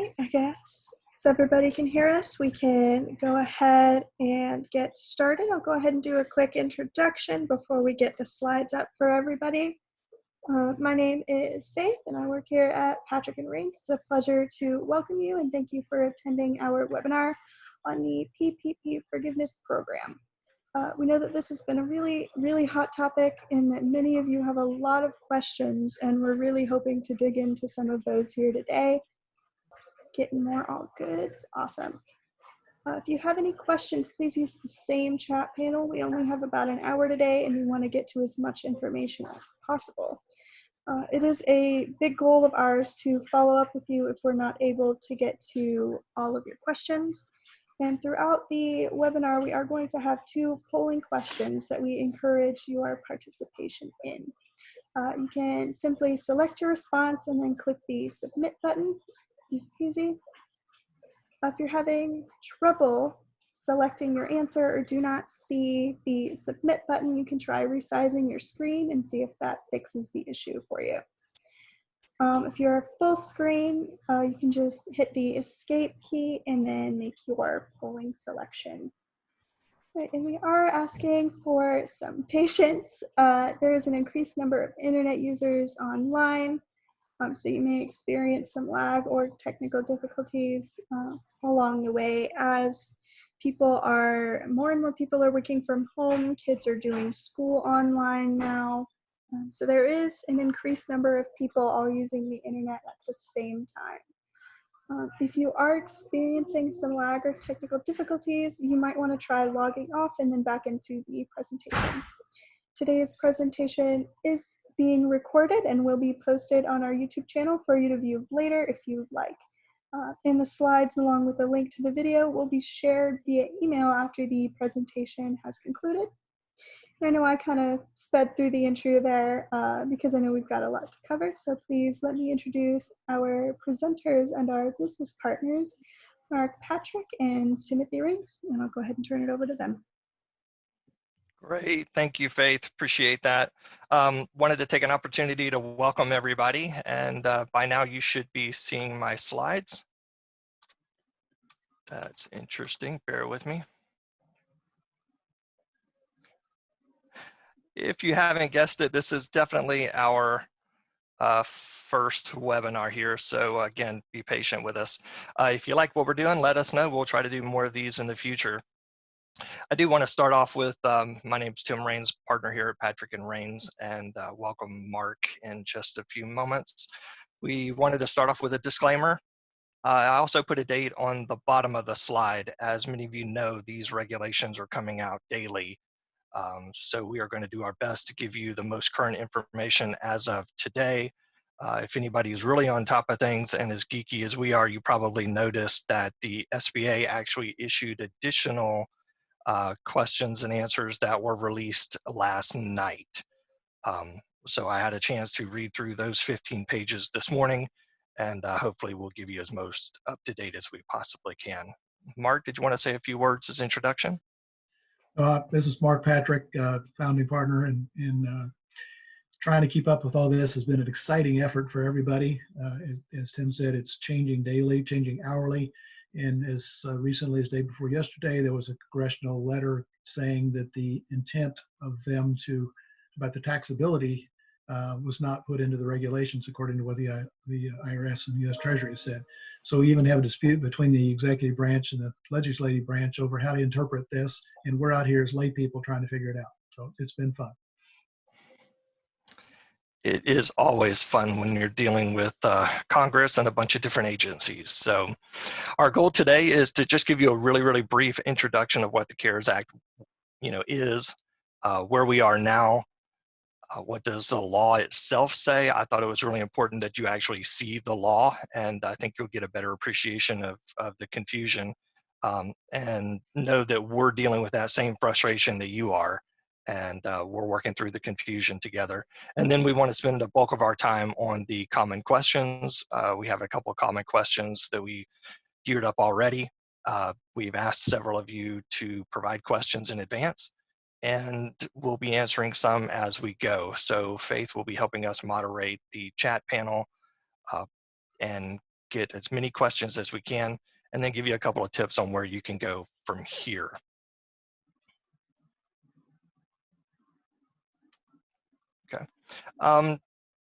right, I guess if everybody can hear us, we can go ahead and get started. I'll go ahead and do a quick introduction before we get the slides up for everybody. My name is Faith, and I work here at Patrick & Rains. It's a pleasure to welcome you, and thank you for attending our webinar on the PPP Forgiveness Program. We know that this has been a really hot topic, and that many of you have a lot of questions, and we're really hoping to dig into some of those here today. Getting more all goods, awesome. If you have any questions, please use the same chat panel. We only have about an hour today, and we want to get to as much information as possible. It is a big goal of ours to follow up with you if we're not able to get to all of your questions. And throughout the webinar, we are going to have 2 polling questions that we encourage your participation in. You can simply select your response and then click the submit button. Easy peasy. If you're having trouble selecting your answer or do not see the submit button, you can try resizing your screen and see if that fixes the issue for you. If you're full screen, you can just hit the escape key and then make your polling selection. Right, and we are asking for some patience. There is an increased number of internet users online, so you may experience some lag or technical difficulties along the way as more and more people are working from home. Kids are doing school online now. So there is an increased number of people all using the internet at the same time. If you are experiencing some lag or technical difficulties, you might want to try logging off and then back into the presentation. Today's presentation is being recorded and will be posted on our YouTube channel for you to view later if you'd like. And the slides along with a link to the video will be shared via email after the presentation has concluded. I know I kind of sped through the intro there because I know we've got a lot to cover, so please let me introduce our presenters and our business partners, Mark Patrick and Timothy Rings, and I'll go ahead and turn it over to them. Great, thank you, Faith, appreciate that. Wanted to take an opportunity to welcome everybody, and by now you should be seeing my slides. That's interesting, bear with me. If you haven't guessed it, this is definitely our first webinar here, so again, be patient with us. If you like what we're doing, let us know. We'll try to do more of these in the future. I do want to start off with, my name's Tim Rains, partner here at Patrick & Rains, and welcome Mark in just a few moments. We wanted to start off with a disclaimer. I also put a date on the bottom of the slide. As many of you know, these regulations are coming out daily. So we are going to do our best to give you the most current information as of today. If anybody is really on top of things and as geeky as we are, you probably noticed that the SBA actually issued additional questions and answers that were released last night. So I had a chance to read through those 15 pages this morning, and hopefully we'll give you as most up to date as we possibly can. Mark, did you want to say a few words as introduction? This is Mark Patrick, founding partner, and trying to keep up with all this has been an exciting effort for everybody. As Tim said, it's changing daily, changing hourly. And as recently as day before yesterday, there was a congressional letter saying that the intent of them about the taxability was not put into the regulations according to what the IRS and the U.S. Treasury has said. So we even have a dispute between the executive branch and the legislative branch over how to interpret this, and we're out here as lay people trying to figure it out. So it's been fun. It is always fun when you're dealing with Congress and a bunch of different agencies. So our goal today is to just give you a really brief introduction of what the CARES Act is, where we are now, what does the law itself say. I thought it was really important that you actually see the law, and I think you'll get a better appreciation of the confusion, and know that we're dealing with that same frustration that you are. And we're working through the confusion together. And then we want to spend the bulk of our time on the common questions. We have a couple of common questions that we geared up already. We've asked several of you to provide questions in advance, and we'll be answering some as we go. So Faith will be helping us moderate the chat panel and get as many questions as we can, and then give you a couple of tips on where you can go from here. Okay.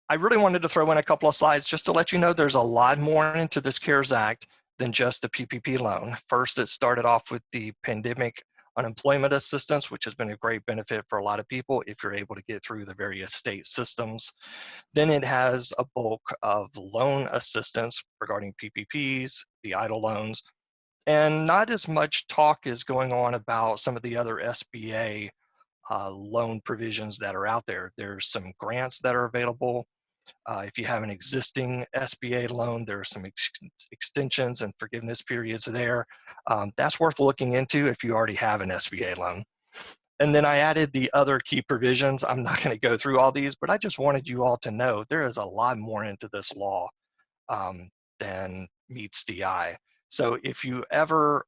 I really wanted to throw in a couple of slides just to let you know there's a lot more into this CARES Act than just the PPP loan. First, it started off with the pandemic unemployment assistance, which has been a great benefit for a lot of people if you're able to get through the various state systems. Then it has a bulk of loan assistance regarding PPPs, the EIDL loans, and not as much talk is going on about some of the other SBA loan provisions that are out there. There's some grants that are available. If you have an existing SBA loan, there are some extensions and forgiveness periods there. That's worth looking into if you already have an SBA loan. And then I added the other key provisions. I'm not going to go through all these, but I just wanted you all to know there is a lot more into this law than meets the eye. So if you ever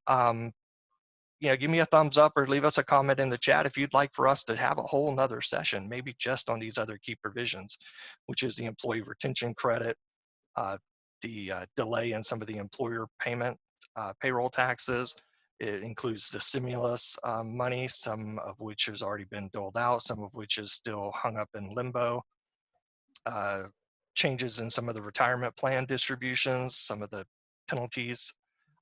give me a thumbs up or leave us a comment in the chat if you'd like for us to have a whole nother session, maybe just on these other key provisions, which is the employee retention credit, the delay in some of the employer payment, payroll taxes. It includes the stimulus money, some of which has already been doled out, some of which is still hung up in limbo. Changes in some of the retirement plan distributions, some of the penalties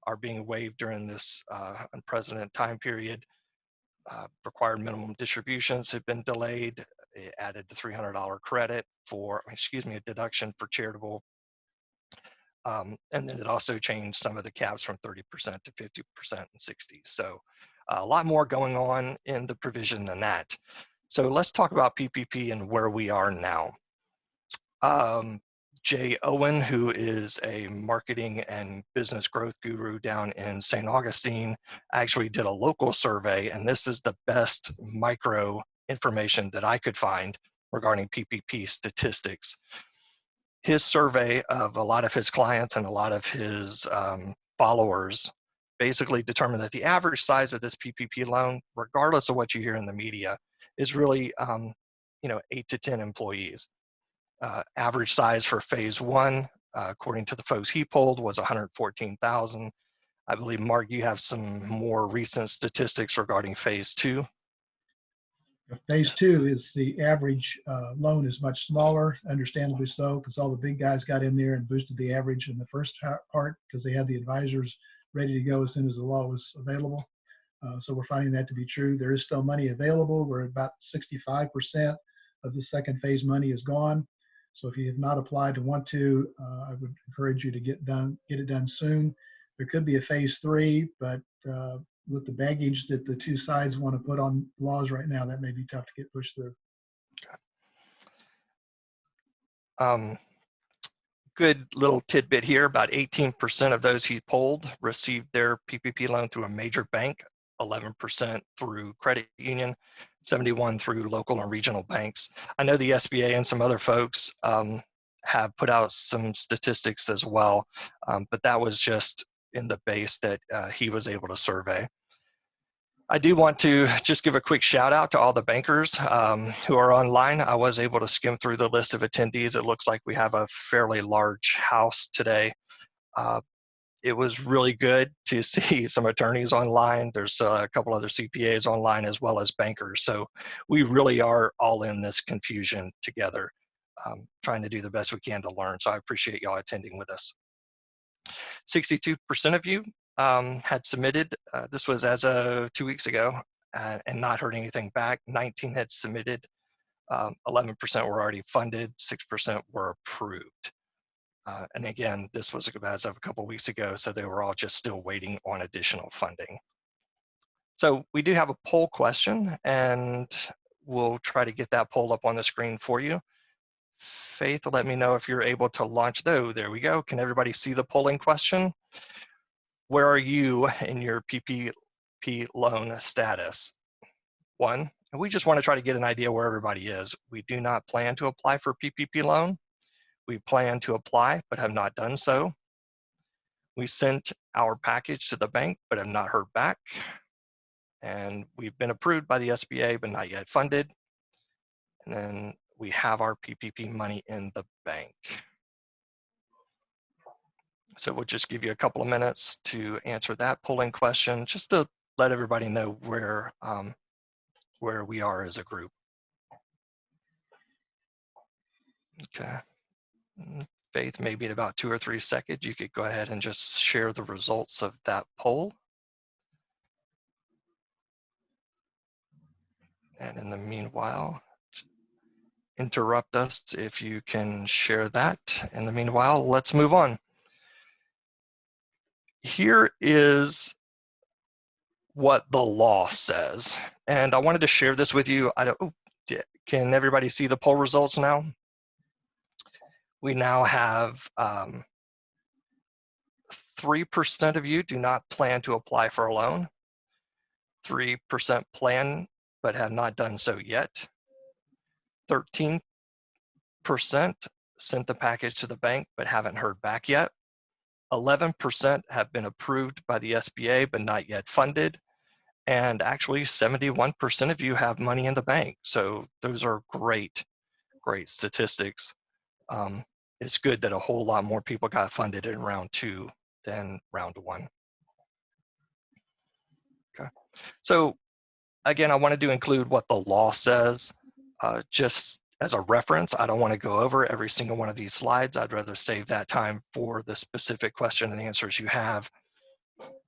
are being waived during this unprecedented time period. Required minimum distributions have been delayed. It added the $300 credit for, a deduction for charitable. And then it also changed some of the caps from 30% to 50% and 60%. So a lot more going on in the provision than that. So let's talk about PPP and where we are now. Jay Owen, who is a marketing and business growth guru down in St. Augustine, actually did a local survey, and this is the best micro information that I could find regarding PPP statistics. His survey of a lot of his clients and a lot of his followers basically determined that the average size of this PPP loan, regardless of what you hear in the media, is really 8 to 10 employees. Average size for phase one, according to the folks he polled, was 114,000. I believe, Mark, you have some more recent statistics regarding phase two. Phase two is the average loan is much smaller, understandably so, because all the big guys got in there and boosted the average in the first part because they had the advisors ready to go as soon as the law was available. So we're finding that to be true. There is still money available. We're about 65% of the second phase money is gone. So if you have not applied to want to, I would encourage you to get it done soon. There could be a phase three, but with the baggage that the two sides want to put on laws right now, that may be tough to get pushed through. Good little tidbit here, about 18% of those he polled received their PPP loan through a major bank, 11% through credit union, 71% through local and regional banks. I know the SBA and some other folks have put out some statistics as well, but that was just in the base that he was able to survey. I do want to just give a quick shout out to all the bankers who are online. I was able to skim through the list of attendees. It looks like we have a fairly large house today. It was really good to see some attorneys online. There's a couple other CPAs online as well as bankers. So we really are all in this confusion together, trying to do the best we can to learn. So I appreciate y'all attending with us. 62% of you had submitted, this was as of 2 weeks ago, and not heard anything back. 19 had submitted, 11% were already funded, 6% were approved. And again, this was as of a couple weeks ago, so they were all just still waiting on additional funding. So we do have a poll question, and we'll try to get that poll up on the screen for you. Faith, let me know if you're able to launch those. There we go. Can everybody see the polling question? Where are you in your PPP loan status? 1, and we just want to try to get an idea where everybody is. We do not plan to apply for PPP loan. We plan to apply, but have not done so. We sent our package to the bank, but have not heard back. And we've been approved by the SBA, but not yet funded. And then we have our PPP money in the bank. So we'll just give you a couple of minutes to answer that polling question, just to let everybody know where we are as a group. Okay. Faith, maybe in about 2 or 3 seconds, you could go ahead and just share the results of that poll. And in the meanwhile, interrupt us if you can share that. In the meanwhile, let's move on. Here is what the law says. And I wanted to share this with you. Can everybody see the poll results now? We now have 3% of you do not plan to apply for a loan. 3% plan but have not done so yet. 13% sent the package to the bank but haven't heard back yet. 11% have been approved by the SBA but not yet funded. And actually 71% of you have money in the bank. So those are great statistics. It's good that a whole lot more people got funded in round 2 than round 1. Okay. So again, I wanted to include what the law says just as a reference. I don't want to go over every single one of these slides. I'd rather save that time for the specific question and answers you have.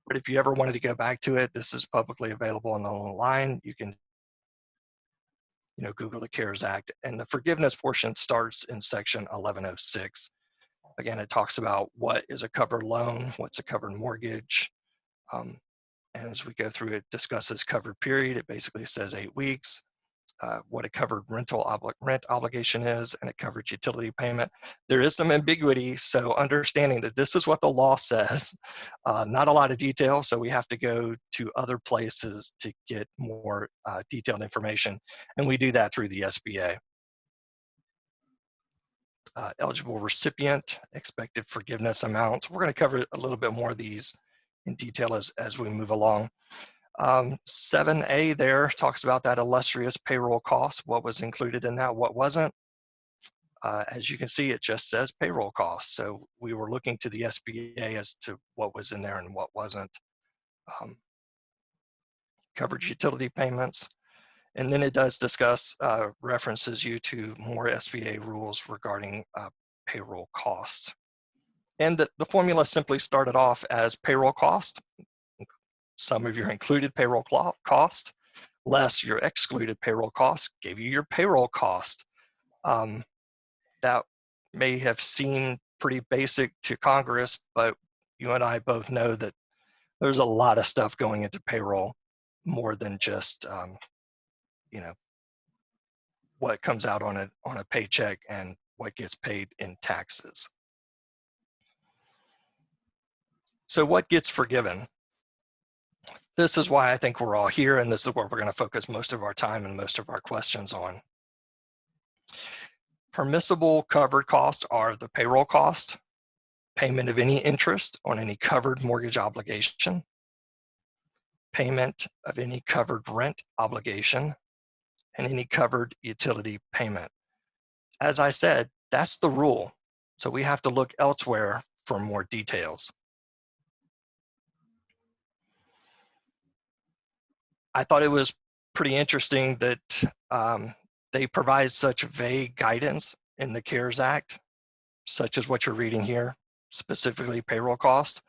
But if you ever wanted to go back to it, this is publicly available online. You can Google the CARES Act, and the forgiveness portion starts in section 1106. Again, it talks about what is a covered loan, what's a covered mortgage. And as we go through, it discusses covered period. It basically says 8 weeks. What a covered rent obligation is, and a covered utility payment. There is some ambiguity, so understanding that this is what the law says, not a lot of detail, so we have to go to other places to get more detailed information, and we do that through the SBA. Eligible recipient, expected forgiveness amounts. We're going to cover a little bit more of these in detail as we move along. 7A there talks about that illustrious payroll cost, what was included in that, what wasn't. As you can see, it just says payroll costs. So we were looking to the SBA as to what was in there and what wasn't. Covered utility payments. And then it does discuss, references you to more SBA rules regarding payroll costs. And the formula simply started off as payroll cost. Some of your included payroll cost, less your excluded payroll cost, gave you your payroll cost. That may have seemed pretty basic to Congress, but you and I both know that there's a lot of stuff going into payroll, more than just what comes out on a paycheck and what gets paid in taxes. So what gets forgiven? This is why I think we're all here, and this is where we're going to focus most of our time and most of our questions on. Permissible covered costs are the payroll cost, payment of any interest on any covered mortgage obligation, payment of any covered rent obligation, and any covered utility payment. As I said, that's the rule. So we have to look elsewhere for more details. I thought it was pretty interesting that they provide such vague guidance in the CARES Act, such as what you're reading here, specifically payroll cost.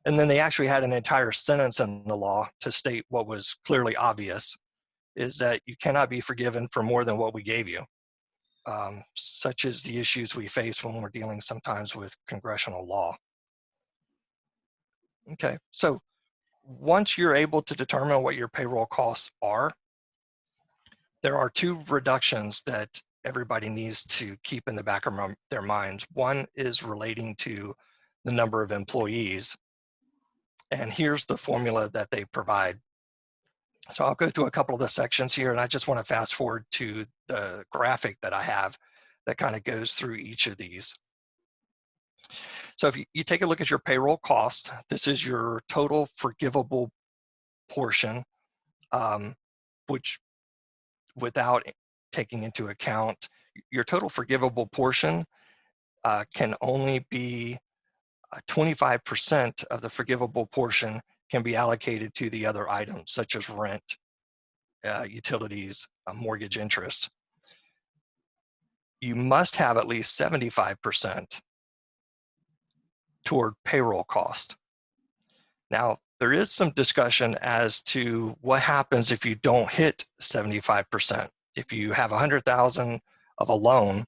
And then they actually had an entire sentence in the law to state what was clearly obvious, is that you cannot be forgiven for more than what we gave you, such as the issues we face when we're dealing sometimes with congressional law. Okay, so once you're able to determine what your payroll costs are, there are 2 reductions that everybody needs to keep in the back of their minds. One is relating to the number of employees. And here's the formula that they provide. So I'll go through a couple of the sections here, and I just want to fast forward to the graphic that I have that kind of goes through each of these. So if you take a look at your payroll cost, this is your total forgivable portion, which without taking into account your total forgivable portion can only be 25% of the forgivable portion can be allocated to the other items, such as rent, utilities, mortgage interest. You must have at least 75% toward payroll cost. Now, there is some discussion as to what happens if you don't hit 75%. If you have 100,000 of a loan,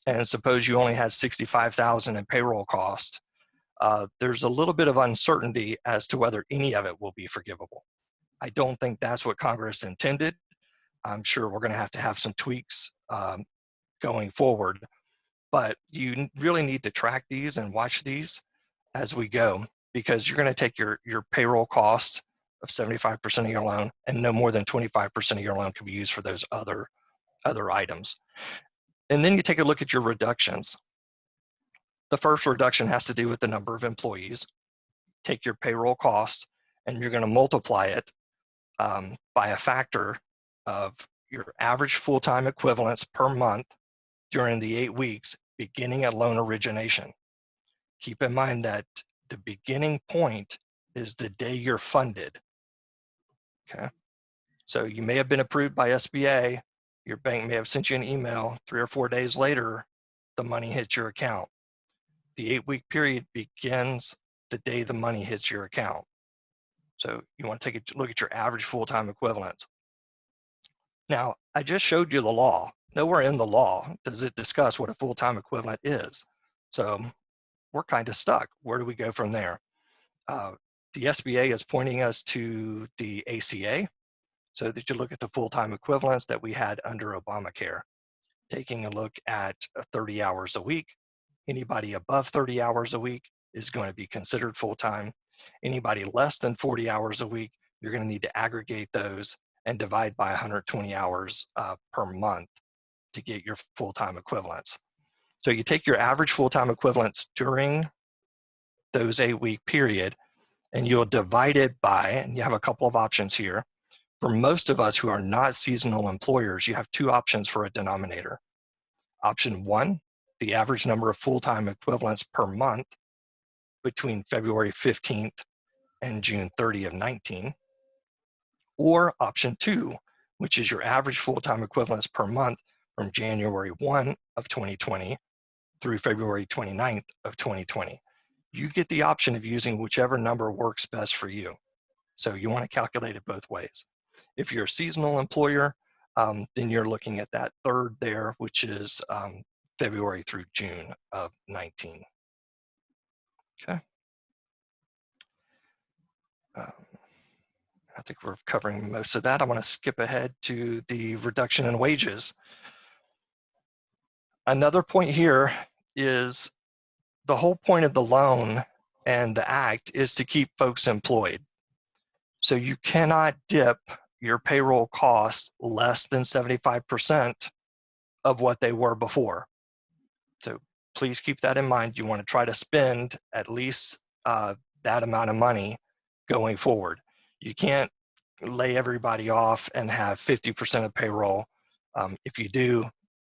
and suppose you only had 65,000 in payroll cost, there's a little bit of uncertainty as to whether any of it will be forgivable. I don't think that's what Congress intended. I'm sure we're going to have some tweaks going forward, but you really need to track these and watch these as we go, because you're going to take your payroll cost of 75% of your loan, and no more than 25% of your loan can be used for those other items. And then you take a look at your reductions. The first reduction has to do with the number of employees. Take your payroll cost, and you're going to multiply it by a factor of your average full-time equivalents per month during the 8 weeks beginning at loan origination. Keep in mind that the beginning point is the day you're funded. Okay, so you may have been approved by SBA. Your bank may have sent you an email. 3 or 4 days later, the money hits your account. The 8-week period begins the day the money hits your account. So you want to take a look at your average full-time equivalents. Now, I just showed you the law. Nowhere in the law does it discuss what a full-time equivalent is. So we're kind of stuck. Where do we go from there? The SBA is pointing us to the ACA, so that you look at the full-time equivalents that we had under Obamacare. Taking a look at 30 hours a week. Anybody above 30 hours a week is going to be considered full-time. Anybody less than 40 hours a week, you're going to need to aggregate those and divide by 120 hours per month to get your full-time equivalents. So you take your average full-time equivalents during those 8-week period, and you'll divide it by, and you have a couple of options here. For most of us who are not seasonal employers, you have 2 options for a denominator. Option 1, the average number of full-time equivalents per month between February 15th and June 30 of 19. Or option 2, which is your average full-time equivalents per month from January 1 of 2020 through February 29th of 2020. You get the option of using whichever number works best for you. So you want to calculate it both ways. If you're a seasonal employer, then you're looking at that third there, which is February through June of 19. Okay. I think we're covering most of that. I want to skip ahead to the reduction in wages. Another point here is the whole point of the loan and the act is to keep folks employed. So you cannot dip your payroll costs less than 75% of what they were before. So please keep that in mind. You want to try to spend at least that amount of money going forward. You can't lay everybody off and have 50% of payroll. If you do,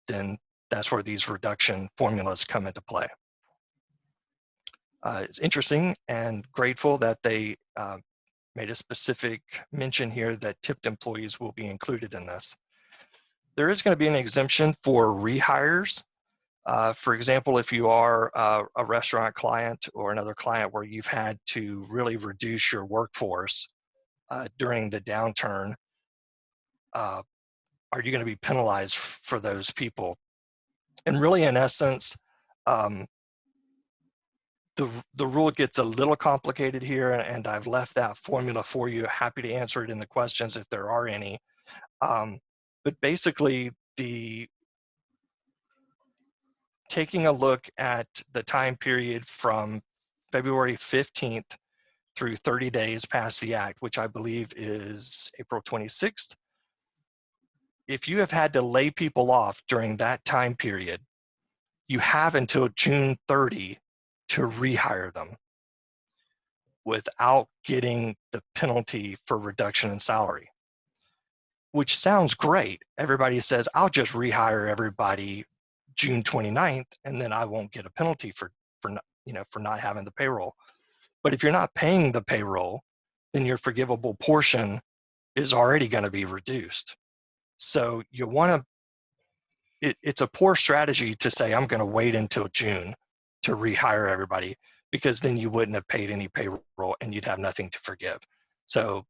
then that's where these reduction formulas come into play. It's interesting and grateful that they made a specific mention here that tipped employees will be included in this. There is going to be an exemption for rehires. For example, if you are a restaurant client or another client where you've had to really reduce your workforce during the downturn, are you going to be penalized for those people? And really, in essence, the rule gets a little complicated here, and I've left that formula for you. Happy to answer it in the questions if there are any. But basically, taking a look at the time period from February 15th through 30 days past the act, which I believe is April 26th, if you have had to lay people off during that time period, you have until June 30 to rehire them without getting the penalty for reduction in salary, which sounds great. Everybody says, I'll just rehire everybody June 29th, and then I won't get a penalty for for not having the payroll. But if you're not paying the payroll, then your forgivable portion is already going to be reduced. So you want to, it's a poor strategy to say, I'm going to wait until June to rehire everybody, because then you wouldn't have paid any payroll and you'd have nothing to forgive. So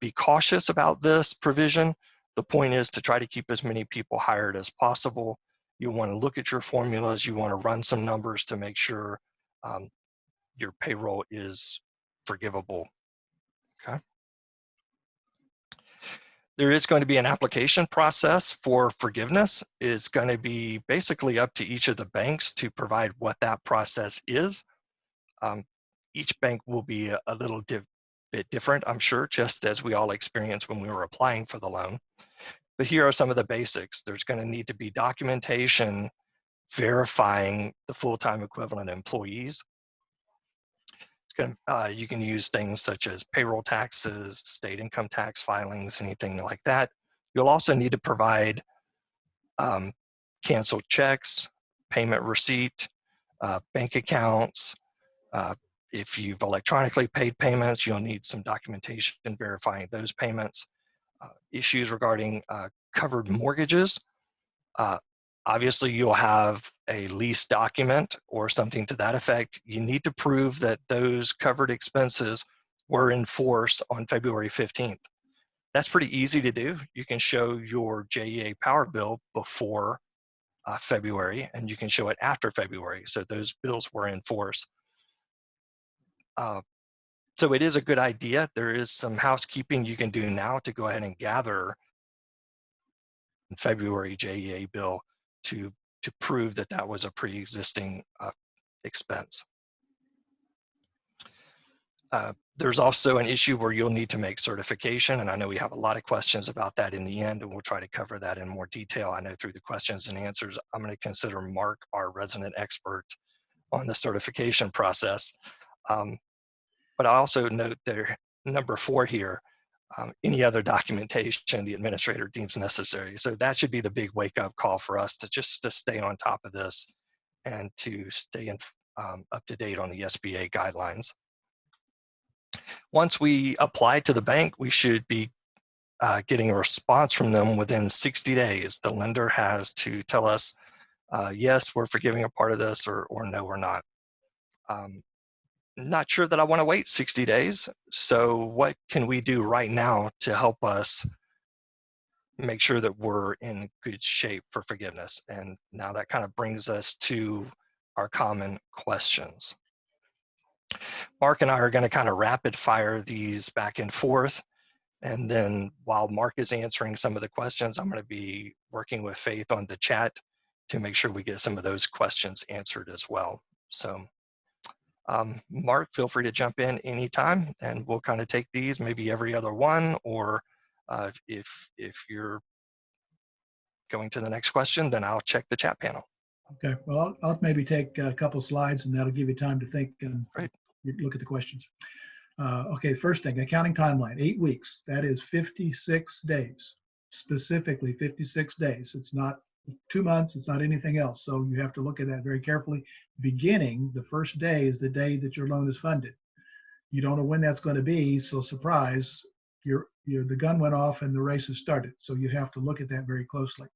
be cautious about this provision. The point is to try to keep as many people hired as possible. You want to look at your formulas. You want to run some numbers to make sure your payroll is forgivable. Okay. There is going to be an application process for forgiveness. It's going to be basically up to each of the banks to provide what that process is. Each bank will be a little bit different, I'm sure, just as we all experienced when we were applying for the loan. But here are some of the basics. There's going to need to be documentation verifying the full-time equivalent employees. You can use things such as payroll taxes, state income tax filings, anything like that. You'll also need to provide canceled checks, payment receipt, bank accounts. If you've electronically paid payments, you'll need some documentation verifying those payments. Issues regarding covered mortgages. Obviously, you'll have a lease document or something to that effect. You need to prove that those covered expenses were in force on February 15th. That's pretty easy to do. You can show your JEA power bill before February, and you can show it after February. So those bills were in force. So it is a good idea. There is some housekeeping you can do now to go ahead and gather February JEA bill to prove that that was a pre-existing expense. There's also an issue where you'll need to make certification, and I know we have a lot of questions about that in the end, and we'll try to cover that in more detail. I know through the questions and answers, I'm going to consider Mark our resident expert on the certification process. But I also note there, number 4 here, any other documentation the administrator deems necessary. So that should be the big wake-up call for us to stay on top of this and to stay up to date on the SBA guidelines. Once we apply to the bank, we should be getting a response from them within 60 days. The lender has to tell us, yes, we're forgiving a part of this, or no, we're not. Not sure that I want to wait 60 days. So what can we do right now to help us make sure that we're in good shape for forgiveness? And now that kind of brings us to our common questions. Mark and I are going to kind of rapid fire these back and forth. And then while Mark is answering some of the questions, I'm going to be working with Faith on the chat to make sure we get some of those questions answered as well. So Mark, feel free to jump in anytime, and we'll kind of take these maybe every other one, or if you're going to the next question, then I'll check the chat panel. Okay, well, I'll maybe take a couple slides, and that'll give you time to think and look at the questions. Okay, first thing, accounting timeline, 8 weeks. That is 56 days, specifically 56 days. It's not 2 months, it's not anything else. So you have to look at that very carefully. Beginning, the first day is the day that your loan is funded. You don't know when that's going to be, so surprise, the gun went off and the race has started. So you have to look at that very closely.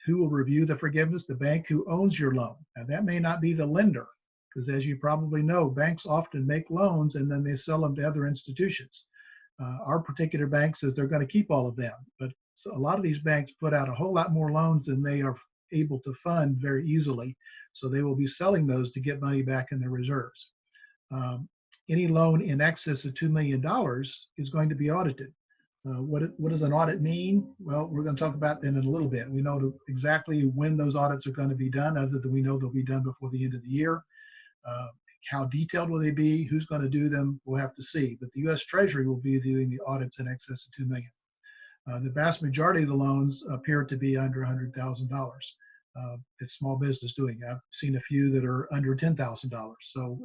Who will review the forgiveness? The bank who owns your loan. Now that may not be the lender, because as you probably know, banks often make loans and then they sell them to other institutions. Our particular bank says they're going to keep all of them, but a lot of these banks put out a whole lot more loans than they are able to fund very easily. So they will be selling those to get money back in their reserves. Any loan in excess of $2 million is going to be audited. What does an audit mean? Well, we're going to talk about that in a little bit. We know exactly when those audits are going to be done, other than we know they'll be done before the end of the year. How detailed will they be? Who's going to do them? We'll have to see. But the U.S. Treasury will be doing the audits in excess of $2 million. The vast majority of the loans appear to be under $100,000. It's small business doing it. I've seen a few that are under $10,000. So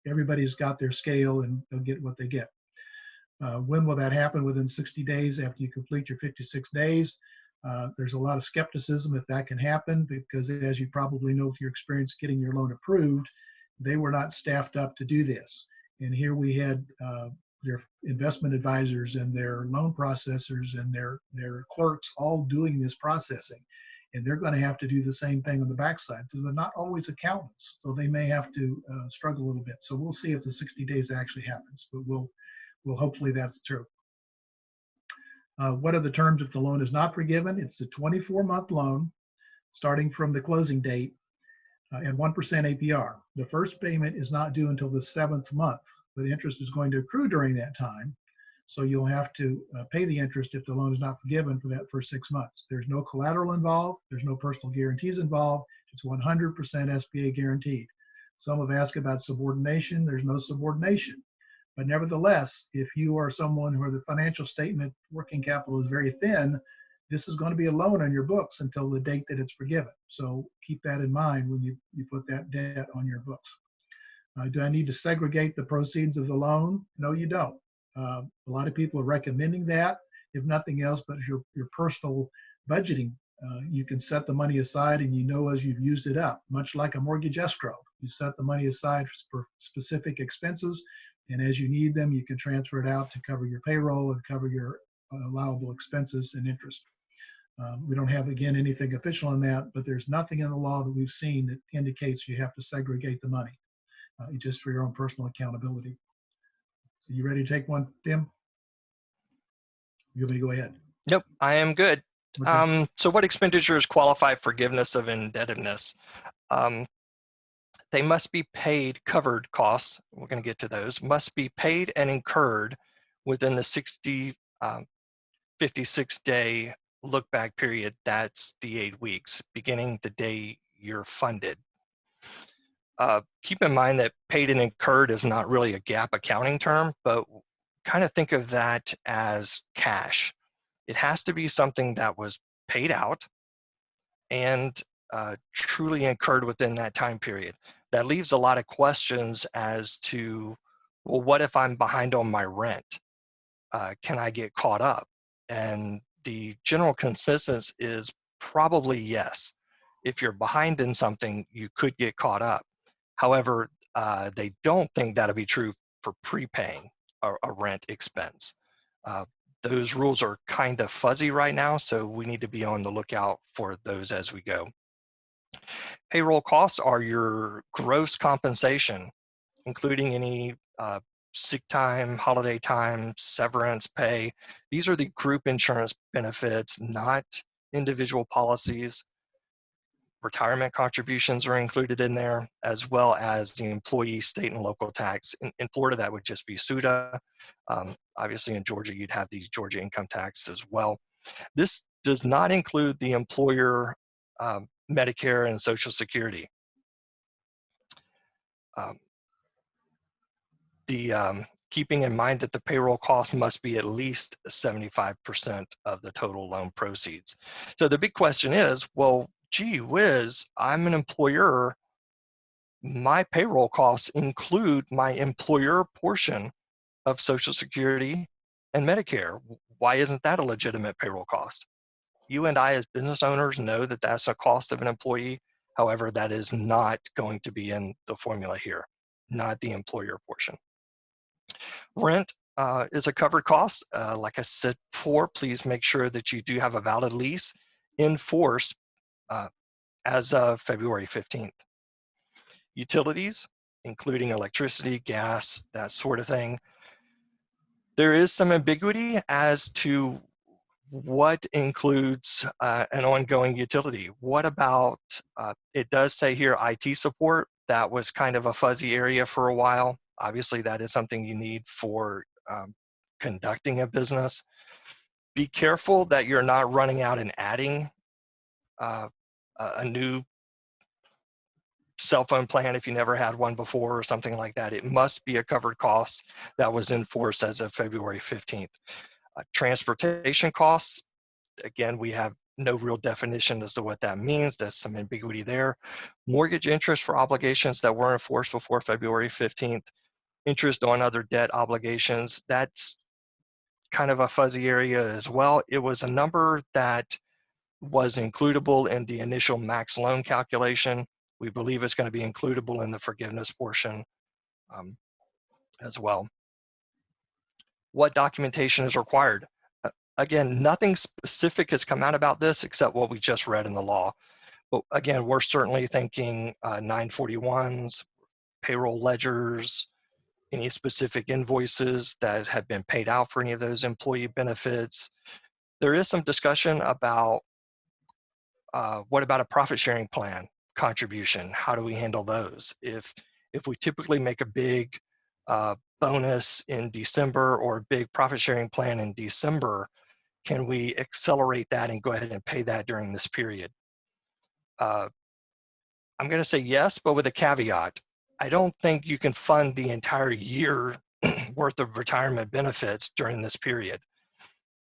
everybody's got their scale and they'll get what they get. When will that happen? Within 60 days after you complete your 56 days. There's a lot of skepticism if that can happen, because as you probably know with your experience getting your loan approved, they were not staffed up to do this. And here we had their investment advisors and their loan processors and their clerks all doing this processing. And they're going to have to do the same thing on the backside. So they're not always accountants. So they may have to struggle a little bit. So we'll see if the 60 days actually happens, but we'll hopefully that's true. What are the terms if the loan is not forgiven? It's a 24-month loan starting from the closing date at 1% APR. The first payment is not due until the 7th month, but interest is going to accrue during that time. So you'll have to pay the interest if the loan is not forgiven for that first 6 months. There's no collateral involved. There's no personal guarantees involved. It's 100% SBA guaranteed. Some have asked about subordination. There's no subordination. But nevertheless, if you are someone where the financial statement working capital is very thin, this is going to be a loan on your books until the date that it's forgiven. So keep that in mind when you put that debt on your books. Do I need to segregate the proceeds of the loan? No, you don't. A lot of people are recommending that, if nothing else, but your personal budgeting, you can set the money aside and you know as you've used it up, much like a mortgage escrow. You set the money aside for specific expenses, and as you need them, you can transfer it out to cover your payroll and cover your allowable expenses and interest. We don't have, again, anything official on that, but there's nothing in the law that we've seen that indicates you have to segregate the money, just for your own personal accountability. So you ready to take one, Tim? You want me to go ahead? Nope, I am good. Okay. So what expenditures qualify forgiveness of indebtedness? They must be paid, covered costs, we're going to get to those, must be paid and incurred within the 56-day look back period. That's the 8 weeks, beginning the day you're funded. Keep in mind that paid and incurred is not really a GAAP accounting term, but kind of think of that as cash. It has to be something that was paid out and truly incurred within that time period. That leaves a lot of questions as to, well, what if I'm behind on my rent? Can I get caught up? And the general consensus is probably yes. If you're behind in something, you could get caught up. However, they don't think that'll be true for prepaying a rent expense. Those rules are kind of fuzzy right now, so we need to be on the lookout for those as we go. Payroll costs are your gross compensation, including any sick time, holiday time, severance pay. These are the group insurance benefits, not individual policies. Retirement contributions are included in there, as well as the employee state and local tax. In Florida, that would just be SUTA. Obviously, in Georgia, you'd have the Georgia income tax as well. This does not include the employer Medicare and Social Security. Keeping in mind that the payroll cost must be at least 75% of the total loan proceeds. So the big question is, well, gee whiz, I'm an employer. My payroll costs include my employer portion of Social Security and Medicare. Why isn't that a legitimate payroll cost? You and I as business owners know that that's a cost of an employee. However, that is not going to be in the formula here, not the employer portion. Rent is a covered cost. Like I said before, please make sure that you do have a valid lease in force as of February 15th. Utilities, including electricity, gas, that sort of thing. There is some ambiguity as to what includes an ongoing utility. What about, it does say here IT support. That was kind of a fuzzy area for a while. Obviously, that is something you need for conducting a business. Be careful that you're not running out and adding a new cell phone plan if you never had one before or something like that. It must be a covered cost that was in force as of February 15th. Transportation costs, again, we have no real definition as to what that means. There's some ambiguity there. Mortgage interest for obligations that were enforced before February 15th. Interest on other debt obligations, that's kind of a fuzzy area as well. It was a number that was includable in the initial max loan calculation. We believe it's going to be includable in the forgiveness portion as well. What documentation is required? Again, nothing specific has come out about this except what we just read in the law. But again, we're certainly thinking 941s, payroll ledgers, any specific invoices that have been paid out for any of those employee benefits. There is some discussion about what about a profit sharing plan contribution? How do we handle those? If we typically make a big bonus in December or a big profit sharing plan in December, can we accelerate that and go ahead and pay that during this period? I'm going to say yes, but with a caveat. I don't think you can fund the entire year worth of retirement benefits during this period.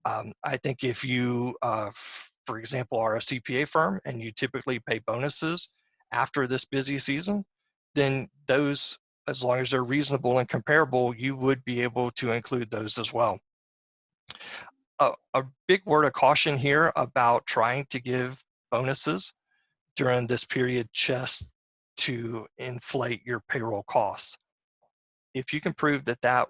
I think if you, for example, are a CPA firm and you typically pay bonuses after this busy season, then those, as long as they're reasonable and comparable, you would be able to include those as well. A big word of caution here about trying to give bonuses during this period just to inflate your payroll costs. If you can prove that that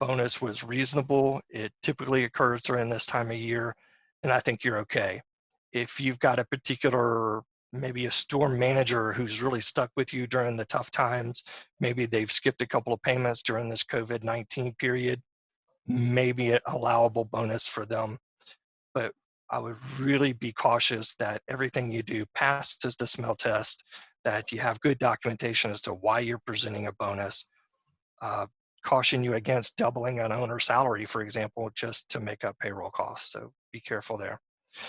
bonus was reasonable, it typically occurs during this time of year, and I think you're okay. If you've got a particular, maybe a store manager who's really stuck with you during the tough times, maybe they've skipped a couple of payments during this COVID-19 period, maybe an allowable bonus for them. But I would really be cautious that everything you do passes the smell test, that you have good documentation as to why you're presenting a bonus. Caution you against doubling an owner's salary, for example, just to make up payroll costs. So be careful there.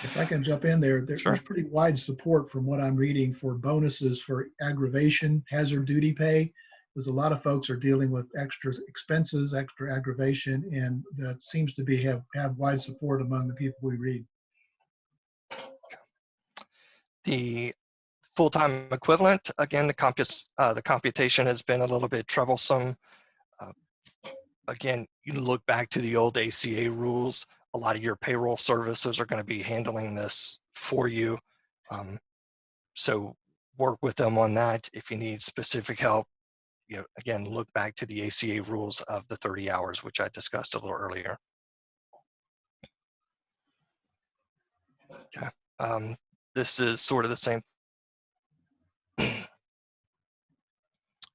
If I can jump in there, Sure. there's pretty wide support from what I'm reading for bonuses for aggravation, hazard duty pay, because a lot of folks are dealing with extra expenses, extra aggravation, and that seems to be have wide support among the people we read. The full-time equivalent, again, the computation has been a little bit troublesome. Again, you look back to the old ACA rules. A lot of your payroll services are going to be handling this for you. So work with them on that. If you need specific help, again, look back to the ACA rules of the 30 hours, which I discussed a little earlier. Okay. This is sort of the same.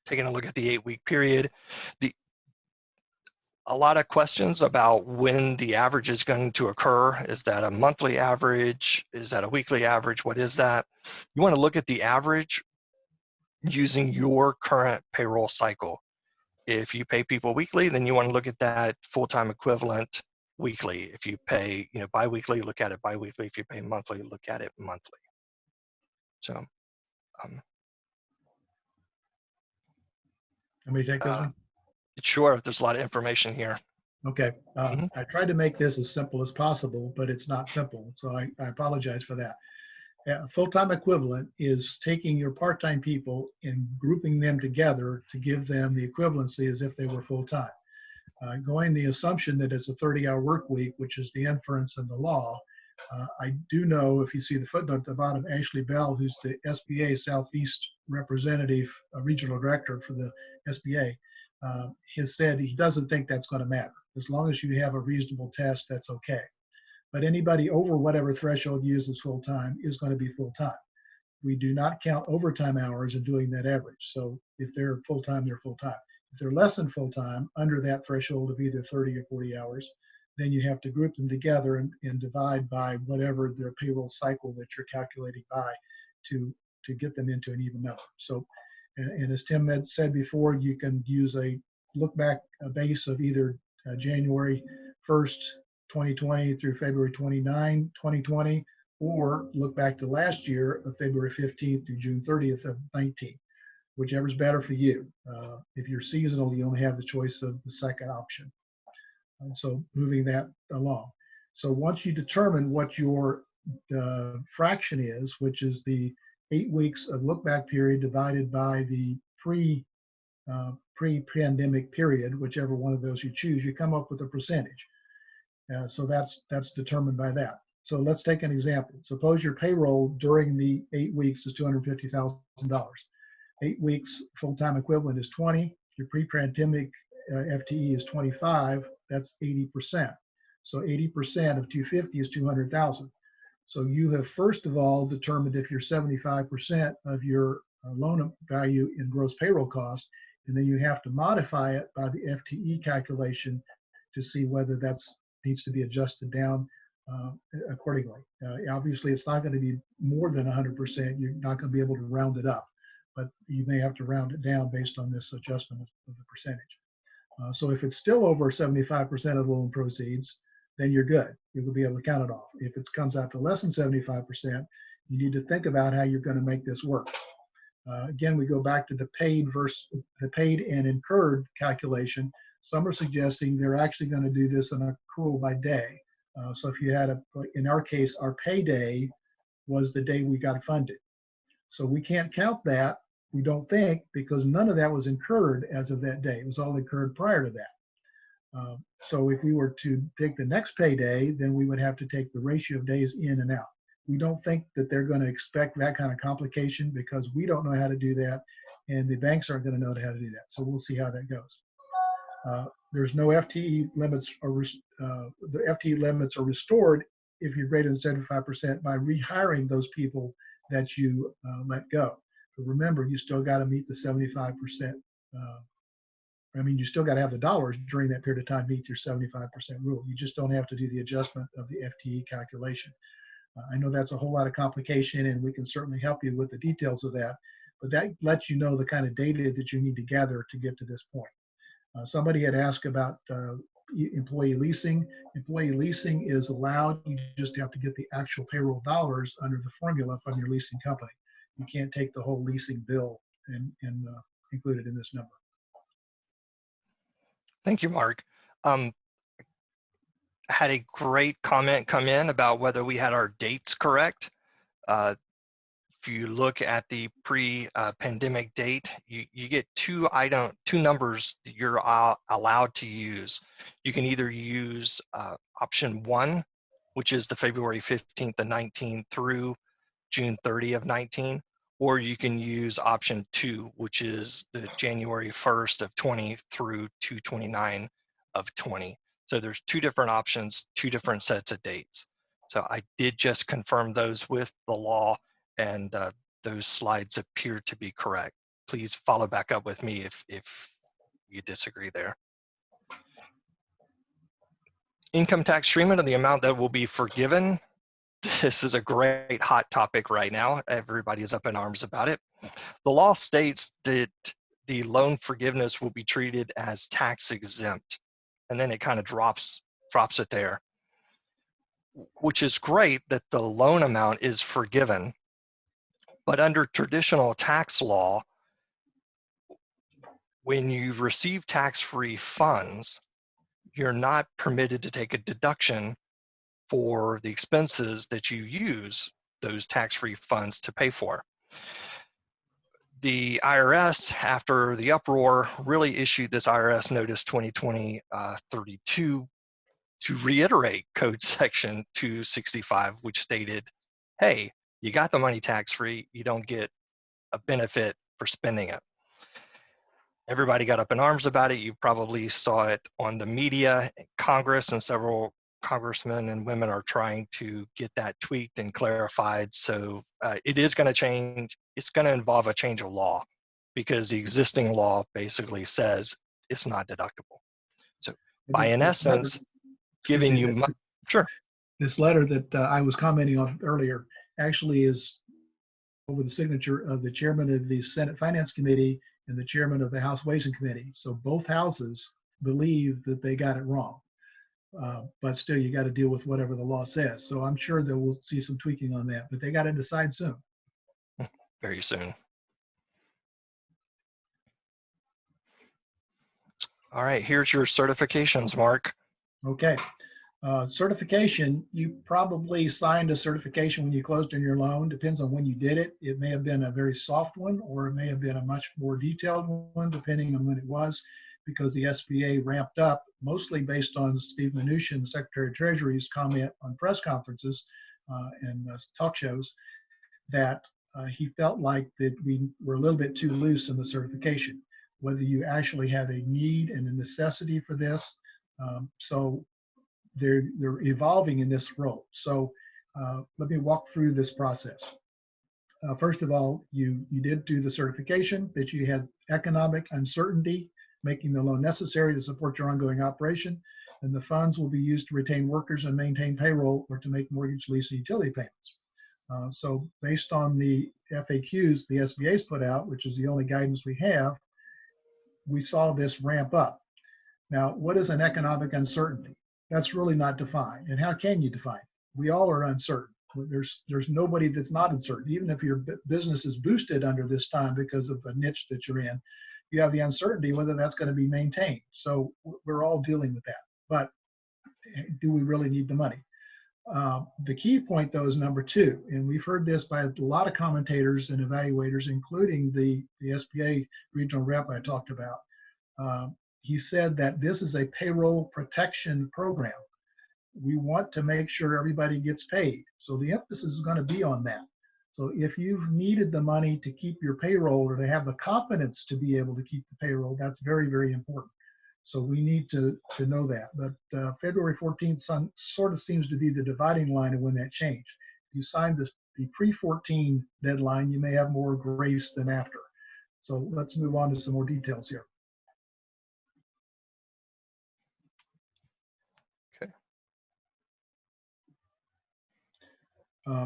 Taking a look at the 8-week period, a lot of questions about when the average is going to occur. Is that a monthly average? Is that a weekly average? What is that? You want to look at the average using your current payroll cycle. If you pay people weekly, then you want to look at that full-time equivalent weekly. If you pay, biweekly, look at it biweekly. If you pay monthly, look at it monthly. So, Let me take this one. Sure, there's a lot of information here. Okay. I tried to make this as simple as possible, but it's not simple. So I apologize for that. A full-time equivalent is taking your part-time people and grouping them together to give them the equivalency as if they were full-time. Going the assumption that it's a 30-hour work week, which is the inference in the law, I do know, if you see the footnote at the bottom, Ashley Bell, who's the SBA Southeast representative, regional director for the SBA, has said he doesn't think that's going to matter. As long as you have a reasonable test, that's okay. But anybody over whatever threshold you use as full-time is going to be full-time. We do not count overtime hours in doing that average. So if they're full-time, they're full-time. If they're less than full-time, under that threshold of either 30 or 40 hours, then you have to group them together and divide by whatever their payroll cycle that you're calculating by to get them into an even number. So, and as Tim had said before, you can use a look back base of either January 1st, 2020 through February 29, 2020, or look back to last year of February 15th through June 30th of 19, whichever's better for you. If you're seasonal, you only have the choice of the second option. So moving that along. So once you determine what your fraction is, which is the 8 weeks of look back period divided by the pre-pandemic period, whichever one of those you choose, you come up with a percentage. So that's determined by that. So let's take an example. Suppose your payroll during the 8 weeks is $250,000. 8 weeks full-time equivalent is 20. Your pre-pandemic FTE is 25. That's 80%. So 80% of 250 is 200,000. So you have first of all determined if you're 75% of your loan value in gross payroll cost, and then you have to modify it by the FTE calculation to see whether that's needs to be adjusted down accordingly. Obviously, it's not going to be more than 100%. You're not going to be able to round it up, but you may have to round it down based on this adjustment of the percentage. So if it's still over 75% of the loan proceeds, then you're good. You'll be able to count it off. If it comes out to less than 75%, you need to think about how you're going to make this work. Again, we go back to the paid and incurred calculation. Some are suggesting they're actually going to do this on accrual by day. So if you had in our case, our payday was the day we got funded. So we can't count that, we don't think, because none of that was incurred as of that day. It was all incurred prior to that. So if we were to take the next payday, then we would have to take the ratio of days in and out. We don't think that they're going to expect that kind of complication because we don't know how to do that, and the banks aren't going to know how to do that. So we'll see how that goes. There's no FTE limits, the FTE limits are restored if you're greater than 75% by rehiring those people that you let go. But remember, you still got to meet the 75%. You still got to have the dollars during that period of time meet your 75% rule. You just don't have to do the adjustment of the FTE calculation. I know that's a whole lot of complication, and we can certainly help you with the details of that, but that lets you know the kind of data that you need to gather to get to this point. Somebody had asked about employee leasing. Employee leasing is allowed. You just have to get the actual payroll dollars under the formula from your leasing company. You can't take the whole leasing bill and include it in this number. Thank you, Mark. Had a great comment come in about whether we had our dates correct. If you look at the pre-pandemic date, you get two numbers that you're allowed to use. You can either use option 1, which is the February 15th of 19 through June 30 of 19, or you can use option 2, which is the January 1st of 20 through 2/29 of 20. So there's 2 different options, 2 different sets of dates. So I did just confirm those with the law, and those slides appear to be correct. Please follow back up with me if you disagree there. Income tax treatment of the amount that will be forgiven. This is a great hot topic right now. Everybody is up in arms about it. The law states that the loan forgiveness will be treated as tax exempt, and then it kind of drops it there, which is great that the loan amount is forgiven. But under traditional tax law, when you receive tax-free funds, you're not permitted to take a deduction for the expenses that you use those tax-free funds to pay for. The IRS, after the uproar, really issued this IRS Notice 2020-32 to reiterate Code Section 265, which stated, hey, you got the money tax-free, you don't get a benefit for spending it. Everybody got up in arms about it. You probably saw it on the media. Congress and several congressmen and women are trying to get that tweaked and clarified. So it is going to change. It's going to involve a change of law because the existing law basically says it's not deductible. So by in essence, giving you sure. This letter that I was commenting on earlier actually is over the signature of the chairman of the Senate Finance Committee and the chairman of the House Ways and Committee. So both houses believe that they got it wrong. But still, you got to deal with whatever the law says. So I'm sure that we'll see some tweaking on that, but they got to decide soon. Very soon. All right, here's your certifications, Mark. Okay. Certification, you probably signed a certification when you closed on your loan. Depends on when you did it. It may have been a very soft one, or it may have been a much more detailed one, depending on when it was. because the SBA ramped up, mostly based on Steve Mnuchin, Secretary of Treasury's comment on press conferences and talk shows, that he felt like that we were a little bit too loose in the certification, whether you actually have a need and a necessity for this. So they're evolving in this role. So let me walk through this process. First of all, you did do the certification that you had economic uncertainty, making the loan necessary to support your ongoing operation, and the funds will be used to retain workers and maintain payroll or to make mortgage, lease, and utility payments. So based on the FAQs the SBA's put out, which is the only guidance we have, we saw this ramp up. Now, what is an economic uncertainty? That's really not defined. And how can you define it? We all are uncertain. There's nobody that's not uncertain. Even if your business is boosted under this time because of a niche that you're in, you have the uncertainty whether that's going to be maintained. So we're all dealing with that. But do we really need the money? The key point, though, is number two. And we've heard this by a lot of commentators and evaluators, including the SBA regional rep I talked about. He said that this is a payroll protection program. We want to make sure everybody gets paid. So the emphasis is going to be on that. So if you've needed the money to keep your payroll or to have the confidence to be able to keep the payroll, that's very, very important. So we need to know that. But February 14th sort of seems to be the dividing line of when that changed. If you signed the pre-14 deadline, you may have more grace than after. So let's move on to some more details here.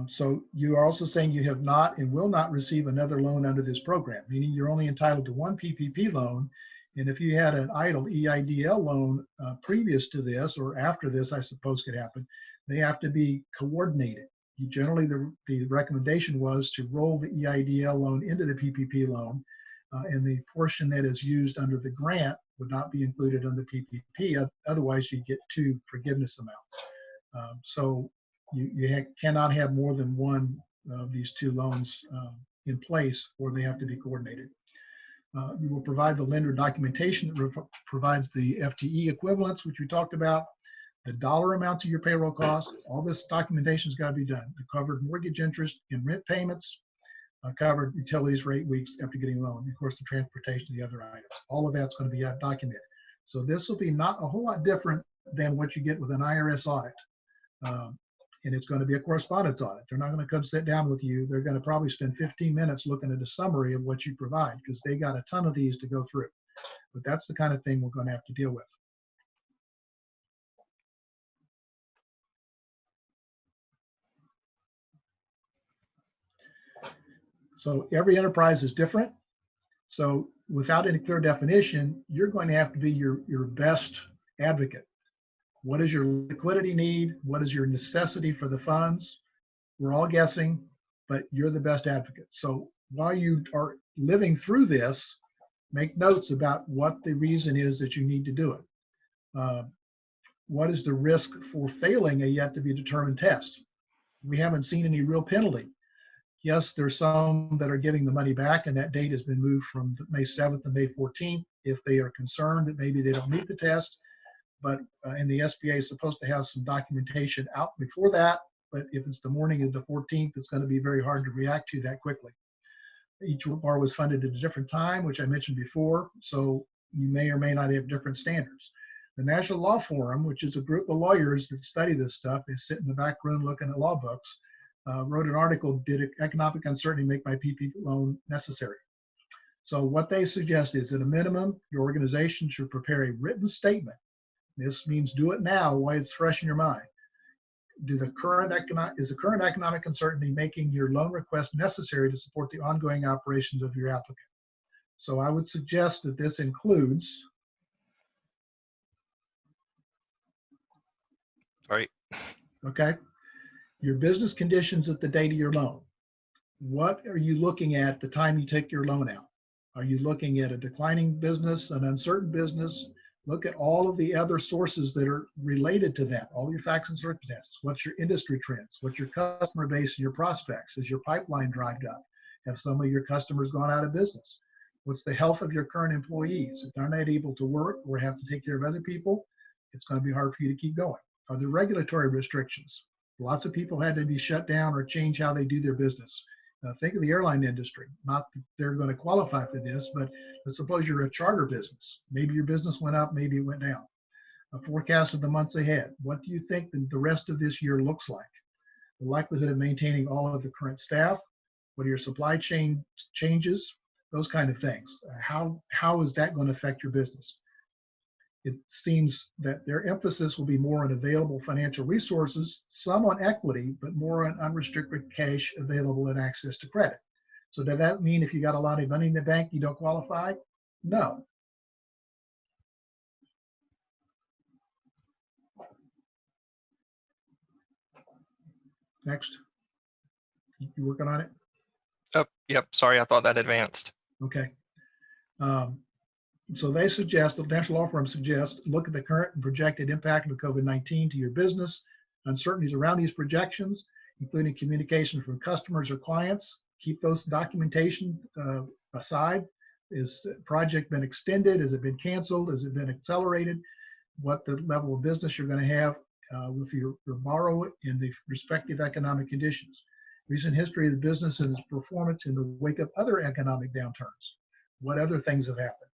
So you are also saying you have not and will not receive another loan under this program, meaning you're only entitled to one PPP loan. And if you had an idle EIDL loan previous to this or after this, I suppose could happen, they have to be coordinated. Generally, the recommendation was to roll the EIDL loan into the PPP loan, and the portion that is used under the grant would not be included on the PPP. Otherwise, you get two forgiveness amounts. So you cannot have more than one of these two loans in place, or they have to be coordinated. You will provide the lender documentation that provides the FTE equivalents, which we talked about, the dollar amounts of your payroll costs. All this documentation has got to be done. The covered mortgage interest and rent payments, covered utilities for 8 weeks after getting a loan. Of course, the transportation, the other items. All of that's going to be documented. So this will be not a whole lot different than what you get with an IRS audit. And it's going to be a correspondence audit. They're not going to come sit down with you. They're going to probably spend 15 minutes looking at a summary of what you provide because they got a ton of these to go through. But that's the kind of thing we're going to have to deal with. So every enterprise is different. So without any clear definition, you're going to have to be your best advocate. What is your liquidity need? What is your necessity for the funds? We're all guessing, but you're the best advocate. So while you are living through this, make notes about what the reason is that you need to do it. What is the risk for failing a yet to be determined test? We haven't seen any real penalty. Yes, there's some that are giving the money back, and that date has been moved from May 7th to May 14th if they are concerned that maybe they don't meet the test. But and the SBA is supposed to have some documentation out before that. But if it's the morning of the 14th, it's going to be very hard to react to that quickly. Each bar was funded at a different time, which I mentioned before. So you may or may not have different standards. The National Law Forum, which is a group of lawyers that study this stuff, they sit in the back room looking at law books, wrote an article, Did Economic Uncertainty Make My PPP Loan Necessary? So what they suggest is at a minimum, your organization should prepare a written statement. This means do it now while it's fresh in your mind. Is the current economic uncertainty making your loan request necessary to support the ongoing operations of your applicant? So I would suggest that this includes. Right. Okay. Your business conditions at the date of your loan. What are you looking at the time you take your loan out? Are you looking at a declining business, an uncertain business? Look at all of the other sources that are related to that, all your facts and circumstances. What's your industry trends? What's your customer base and your prospects? Is your pipeline dried up? Have some of your customers gone out of business? What's the health of your current employees? If they're not able to work or have to take care of other people, it's going to be hard for you to keep going. Are there regulatory restrictions? Lots of people had to be shut down or change how they do their business. Think of the airline industry. Not that they're going to qualify for this, but let's suppose you're a charter business. Maybe your business went up, maybe it went down. A forecast of the months ahead. What do you think the rest of this year looks like? The likelihood of maintaining all of the current staff? What are your supply chain changes? Those kind of things. How is that going to affect your business? It seems that their emphasis will be more on available financial resources, some on equity, but more on unrestricted cash available and access to credit. So does that mean if you got a lot of money in the bank, you don't qualify? No. Next. You working on it? Oh, yep. Sorry, I thought that advanced. Okay. So they suggest, the national law firm suggests, look at the current and projected impact of COVID-19 to your business, uncertainties around these projections, including communication from customers or clients. Keep those documentation aside. Is the project been extended? Has it been canceled? Has it been accelerated? What the level of business you're going to have with your borrower in the respective economic conditions. Recent history of the business and its performance in the wake of other economic downturns. What other things have happened?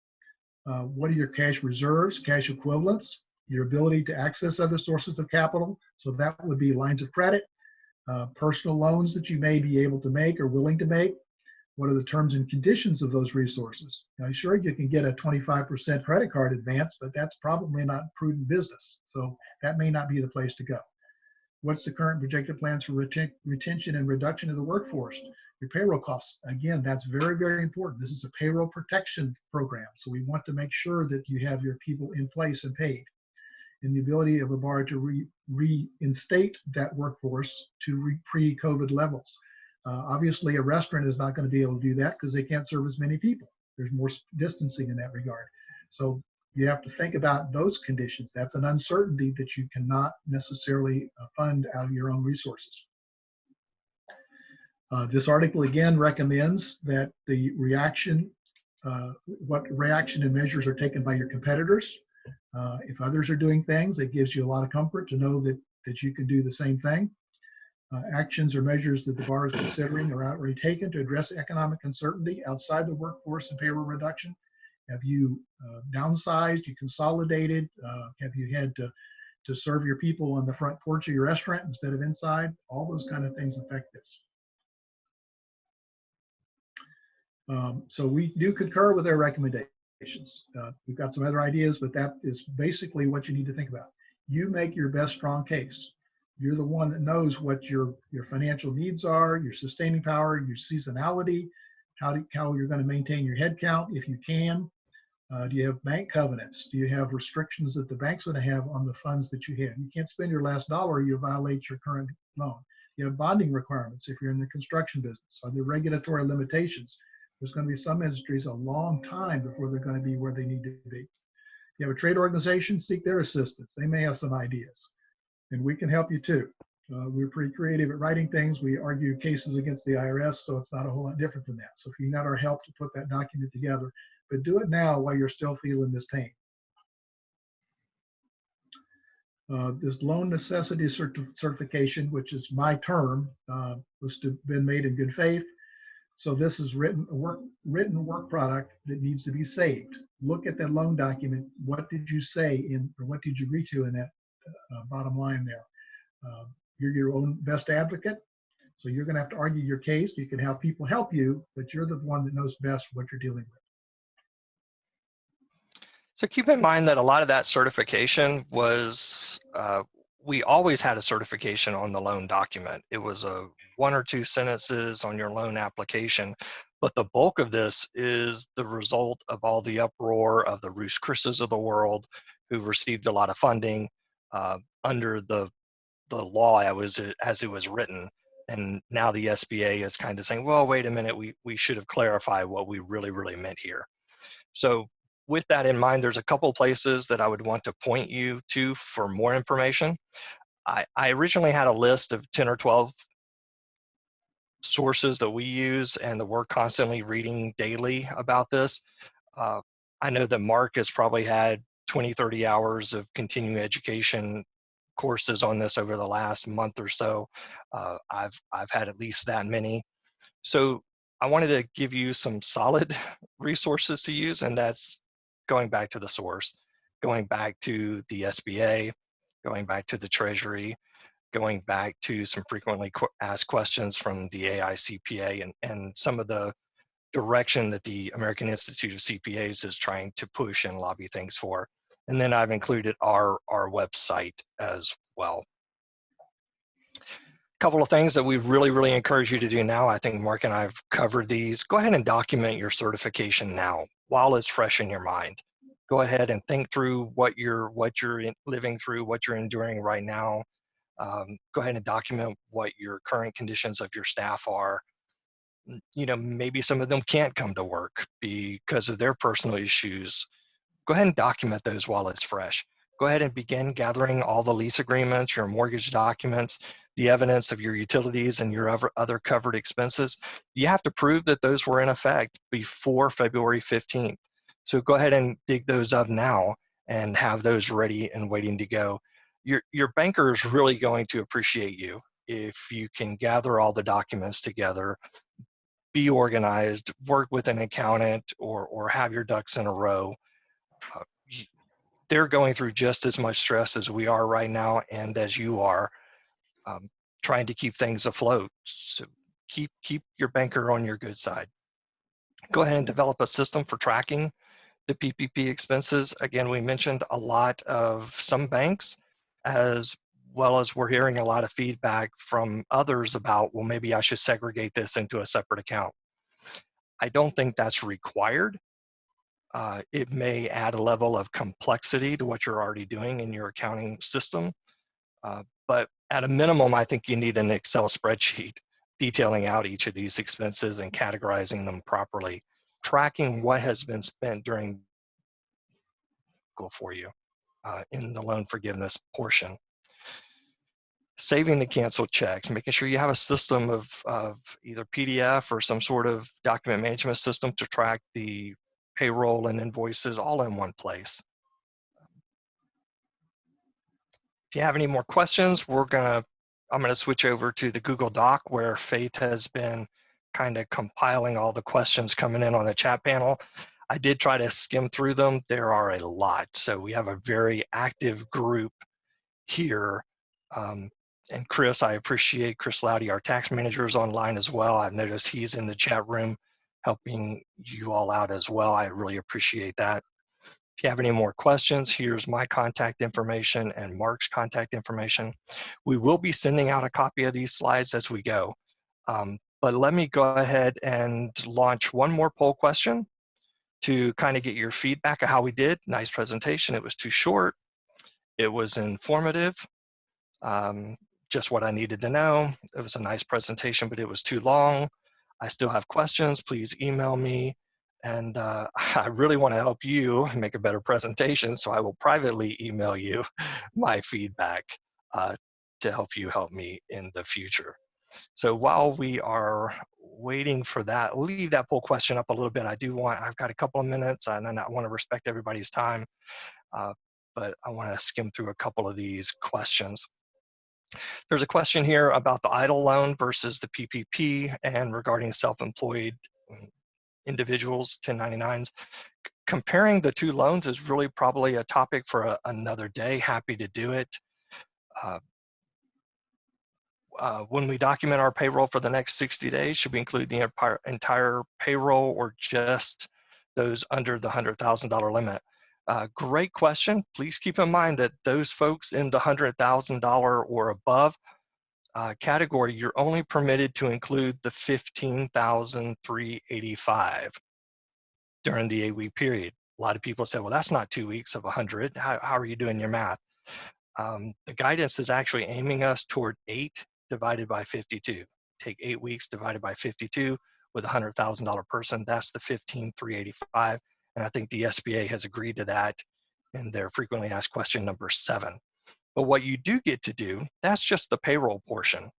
What are your cash reserves, cash equivalents, your ability to access other sources of capital? So that would be lines of credit, personal loans that you may be able to make or willing to make. What are the terms and conditions of those resources? Now, sure, you can get a 25% credit card advance, but that's probably not prudent business. So that may not be the place to go. What's the current projected plans for retention and reduction of the workforce? Your payroll costs, again, that's very, very important. This is a payroll protection program. So we want to make sure that you have your people in place and paid. And the ability of a borrower to reinstate that workforce to pre-COVID levels. Obviously, a restaurant is not going to be able to do that because they can't serve as many people. There's more distancing in that regard. So you have to think about those conditions. That's an uncertainty that you cannot necessarily fund out of your own resources. This article again recommends that the reaction, what reaction and measures are taken by your competitors. If others are doing things, it gives you a lot of comfort to know that you can do the same thing. Actions or measures that the borrower is considering or outright taken to address economic uncertainty outside the workforce and payroll reduction. Have you downsized, you consolidated? Have you had to serve your people on the front porch of your restaurant instead of inside? All those kind of things affect this. So we do concur with their recommendations. We've got some other ideas, but that is basically what you need to think about. You make your best strong case. You're the one that knows what your financial needs are, your sustaining power, your seasonality, how you're going to maintain your head count if you can. Do you have bank covenants? Do you have restrictions that the bank's going to have on the funds that you have? You can't spend your last dollar, you violate your current loan. You have bonding requirements if you're in the construction business. Are there regulatory limitations? There's going to be some industries a long time before they're going to be where they need to be. You have a trade organization, seek their assistance. They may have some ideas, and we can help you too. We're pretty creative at writing things. We argue cases against the IRS, so it's not a whole lot different than that. So if you need our help to put that document together, but do it now while you're still feeling this pain. This loan necessity certification, which is my term, was to have been made in good faith. So this is written work product that needs to be saved. Look at that loan document. What did you say or what did you agree to in that bottom line there? You're your own best advocate. So you're going to have to argue your case. You can have people help you, but you're the one that knows best what you're dealing with. So keep in mind that a lot of that certification was, we always had a certification on the loan document. It was a 1 or 2 sentences on your loan application, but the bulk of this is the result of all the uproar of the Ruth Chris's of the world who received a lot of funding under the law as it was written. And now the SBA is kind of saying, well, wait a minute, we should have clarified what we really, really meant here. So with that in mind, there's a couple places that I would want to point you to for more information. I originally had a list of 10 or 12 sources that we use and that we're constantly reading daily about this. I know that Mark has probably had 20, 30 hours of continuing education courses on this over the last month or so. I've had at least that many. So I wanted to give you some solid resources to use, and that's going back to the source, going back to the SBA, going back to the Treasury, going back to some frequently asked questions from the AICPA and some of the direction that the American Institute of CPAs is trying to push and lobby things for. And then I've included our website as well. Couple of things that we really encourage you to do now. I think Mark and I have covered these. Go ahead and document your certification now while it's fresh in your mind. Go ahead and think through what you're living through, what you're enduring right now. Go ahead and document what your current conditions of your staff are. You know, maybe some of them can't come to work because of their personal issues. Go ahead and document those while it's fresh. Go ahead and begin gathering all the lease agreements, your mortgage documents, the evidence of your utilities and your other covered expenses. You have to prove that those were in effect before February 15th. So go ahead and dig those up now and have those ready and waiting to go. Your banker is really going to appreciate you if you can gather all the documents together, be organized, work with an accountant, or have your ducks in a row. They're going through just as much stress as we are right now and as you are, trying to keep things afloat. So keep your banker on your good side. Go ahead and develop a system for tracking the PPP expenses. Again, we mentioned a lot of some banks, as well as we're hearing a lot of feedback from others about, well, maybe I should segregate this into a separate account. I don't think that's required. It may add a level of complexity to what you're already doing in your accounting system. But at a minimum, I think you need an Excel spreadsheet detailing out each of these expenses and categorizing them properly, tracking what has been spent during for you in the loan forgiveness portion. Saving the canceled checks, making sure you have a system of either PDF or some sort of document management system to track the payroll and invoices all in one place. If you have any more questions, I'm gonna switch over to the Google Doc where Faith has been kind of compiling all the questions coming in on the chat panel. I did try to skim through them. There are a lot. So we have a very active group here. And Chris, I appreciate Chris Loudy, our tax manager, is online as well. I've noticed he's in the chat room helping you all out as well. I really appreciate that. If you have any more questions, here's my contact information and Mark's contact information. We will be sending out a copy of these slides as we go. But let me go ahead and launch one more poll question to kind of get your feedback of how we did. Nice presentation. It was too short. It was informative. Just what I needed to know. It was a nice presentation, but it was too long. I still have questions. Please email me. And I really want to help you make a better presentation, so I will privately email you my feedback to help you help me in the future. So while we are waiting for that, leave that poll question up a little bit. I've got a couple of minutes, and I want to respect everybody's time, but I want to skim through a couple of these questions. There's a question here about the idle loan versus the PPP and regarding self-employed individuals, 1099s. Comparing the two loans is really probably a topic for another day. Happy to do it. When we document our payroll for the next 60 days, should we include the entire payroll or just those under the $100,000 limit? Great question. Please keep in mind that those folks in the $100,000 or above category, you're only permitted to include the $15,385 during the 8-week period. A lot of people say, well, that's not 2 weeks of 100. How are you doing your math? The guidance is actually aiming us toward 8 divided by 52. Take 8 weeks divided by 52 with a $100,000 person. That's the $15,385. And I think the SBA has agreed to that in their frequently asked question number 7. But what you do get to do, that's just the payroll portion.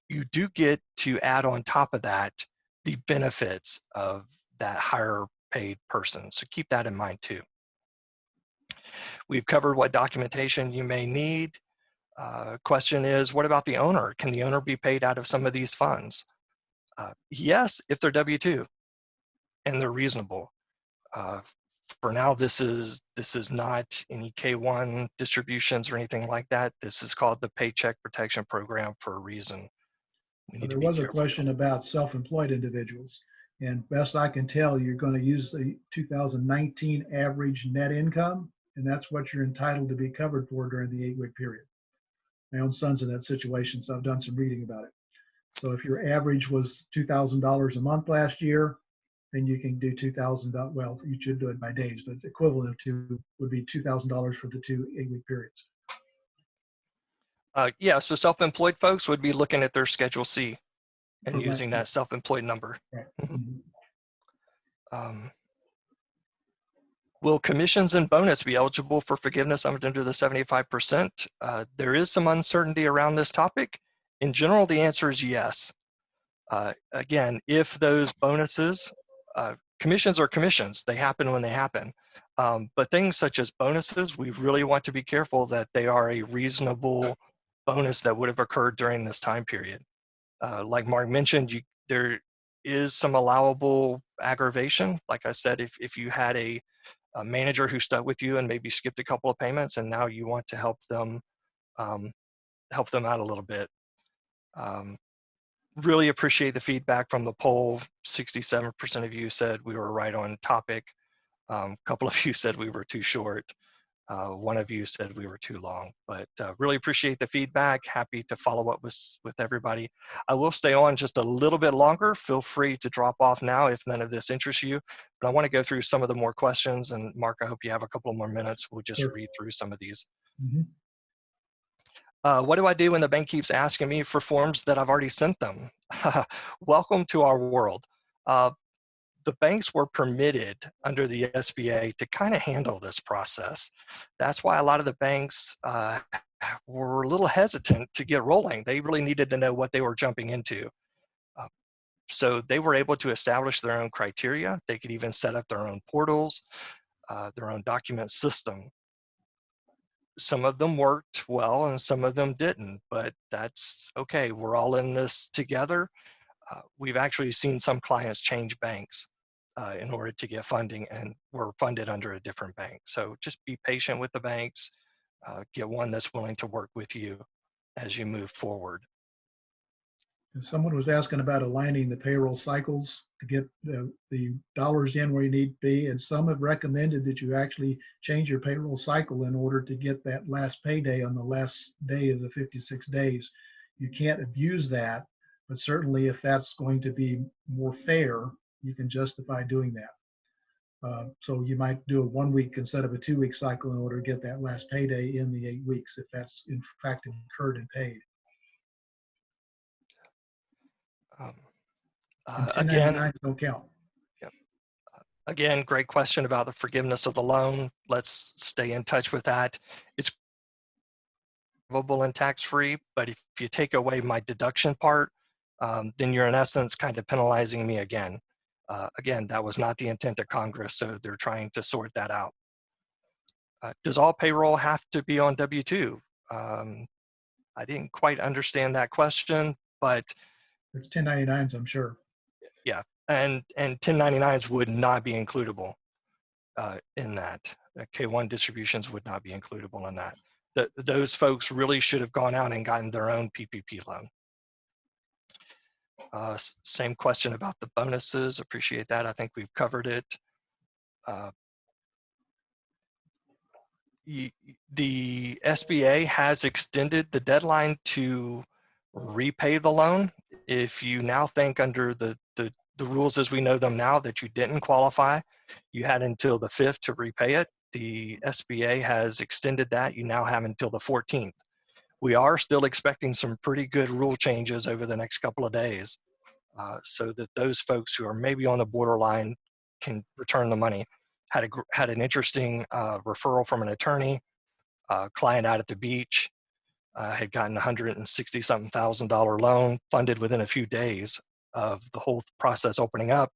you do get to add on top of that the benefits of that higher paid person. So keep that in mind too. We've covered what documentation you may need. Question is, what about the owner? Can the owner be paid out of some of these funds? Yes, if they're W-2 and they're reasonable. For now, this is not any K-1 distributions or anything like that. This is called the Paycheck Protection Program for a reason. We need There to be was a careful. question about self-employed individuals. And best I can tell, you're going to use the 2019 average net income, and that's what you're entitled to be covered for during the 8-week period. My own son's in that situation, so I've done some reading about it. So if your average was $2,000 a month last year, then you can do $2,000. Well, you should do it by days, but equivalent to would be $2,000 for the 2 8-week periods. Yeah, so self-employed folks would be looking at their Schedule C and For using that self-employed number. Right. Will commissions and bonus be eligible for forgiveness under the 75%? There is some uncertainty around this topic. In general, the answer is yes. Again, if those bonuses, commissions are commissions, they happen when they happen. But things such as bonuses, we really want to be careful that they are a reasonable bonus that would have occurred during this time period. Like Mark mentioned, there is some allowable aggravation. Like I said, if you had a manager who stuck with you and maybe skipped a couple of payments, and now you want to help them out a little bit. Really appreciate the feedback from the poll. 67% of you said we were right on topic. A couple of you said we were too short. One of you said we were too long, but really appreciate the feedback. Happy to follow up with everybody. I will stay on just a little bit longer. Feel free to drop off now if none of this interests you, but I want to go through some of the more questions, and Mark, I hope you have a couple more minutes. We'll just Sure. read through some of these. Mm-hmm. What do I do when the bank keeps asking me for forms that I've already sent them? Welcome to our world. The banks were permitted under the SBA to kind of handle this process. That's why a lot of the banks were a little hesitant to get rolling. They really needed to know what they were jumping into. So they were able to establish their own criteria. They could even set up their own portals, their own document system. Some of them worked well and some of them didn't, but that's okay. We're all in this together. We've actually seen some clients change banks in order to get funding, and were funded under a different bank. So just be patient with the banks, get one that's willing to work with you as you move forward. And someone was asking about aligning the payroll cycles to get the dollars in where you need to be. And some have recommended that you actually change your payroll cycle in order to get that last payday on the last day of the 56 days. You can't abuse that, but certainly if that's going to be more fair, you can justify doing that. So you might do a 1 week instead of a 2 week cycle in order to get that last payday in the 8 weeks, if that's in fact incurred and paid. And 1099s don't count. Yep. Again, great question about the forgiveness of the loan. Let's stay in touch with that. It's forgivable and tax-free, but if you take away my deduction part, then you're in essence kind of penalizing me again. Again, that was not the intent of Congress, so they're trying to sort that out. Does all payroll have to be on W-2? I didn't quite understand that question, but it's 1099s, I'm sure. Yeah, and 1099s would not be includable in that. K-1 distributions would not be includable in that. Those folks really should have gone out and gotten their own PPP loan. Same question about the bonuses. Appreciate that. I think we've covered it. The SBA has extended the deadline to repay the loan. If you now think under the rules as we know them now that you didn't qualify, you had until the 5th to repay it. The SBA has extended that. You now have until the 14th. We are still expecting some pretty good rule changes over the next couple of days so that those folks who are maybe on the borderline can return the money. Had an interesting referral from an attorney, client out at the beach. had gotten $160-something thousand loan funded within a few days of the whole process opening up.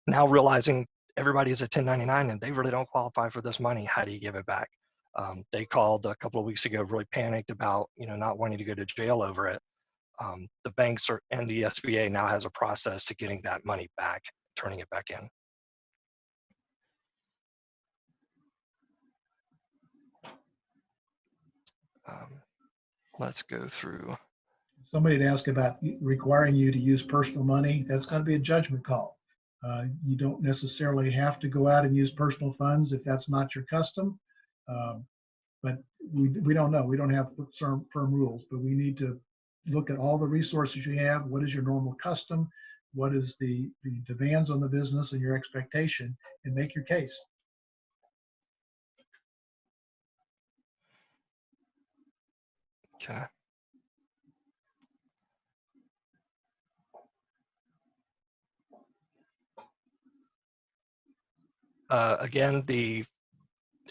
Now realizing everybody's a 1099 and they really don't qualify for this money. How do you give it back? They called a couple of weeks ago, really panicked about, not wanting to go to jail over it. The banks and the SBA now has a process to getting that money back, turning it back in. Let's go through. Somebody had asked about requiring you to use personal money. That's going to be a judgment call. You don't necessarily have to go out and use personal funds if that's not your custom. But we don't know. We don't have firm rules, but we need to look at all the resources you have. What is your normal custom? What is the demands on the business and your expectation, and make your case. Okay. Again, the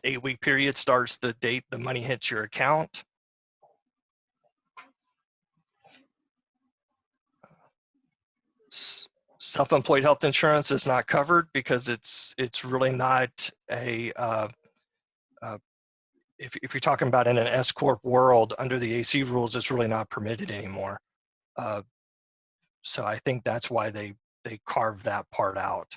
8-week period starts the date the money hits your account. Self-employed health insurance is not covered because it's really not a if you're talking about in an S corp world under the AC rules, it's really not permitted anymore. So I think that's why they carved that part out.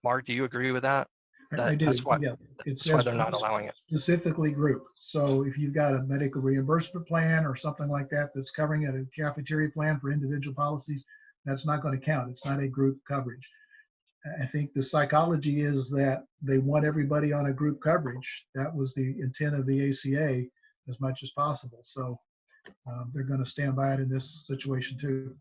Mark, do you agree with that? I do. That's why, yeah. that's why they're not allowing it. Specifically group. So if you've got a medical reimbursement plan or something like that that's covering a cafeteria plan for individual policies, that's not going to count. It's not a group coverage. I think the psychology is that they want everybody on a group coverage. That was the intent of the ACA as much as possible. So they're going to stand by it in this situation too.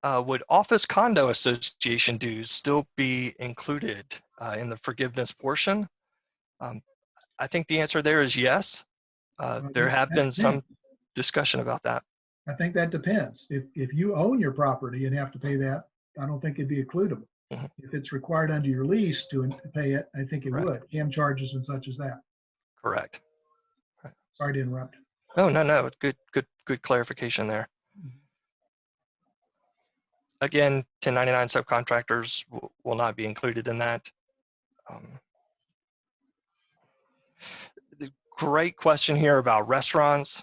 Would office condo association dues still be included in the forgiveness portion? I think the answer there is yes. There have been some discussion about that. I think that depends. If you own your property and have to pay that, I don't think it'd be includable. Mm-hmm. If it's required under your lease to pay it, I think it would. CAM charges and such as that. Correct. Sorry to interrupt. No. Good clarification there. Mm-hmm. Again, 1099 subcontractors will not be included in that. The great question here about restaurants.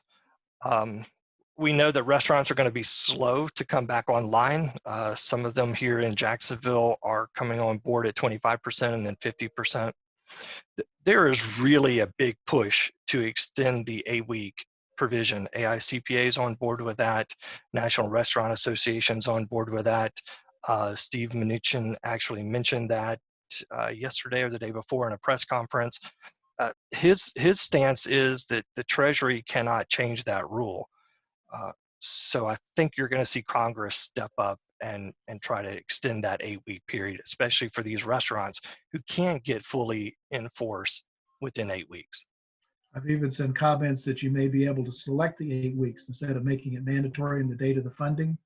We know that restaurants are going to be slow to come back online. Some of them here in Jacksonville are coming on board at 25% and then 50%. There is really a big push to extend the 8-week provision. AICPA is on board with that. National Restaurant Association's on board with that. Steve Mnuchin actually mentioned that yesterday or the day before in a press conference. His stance is that the Treasury cannot change that rule. So I think you're going to see Congress step up and try to extend that 8-week period, especially for these restaurants who can't get fully in force within 8 weeks. I've even seen comments that you may be able to select the 8 weeks instead of making it mandatory in the date of the funding,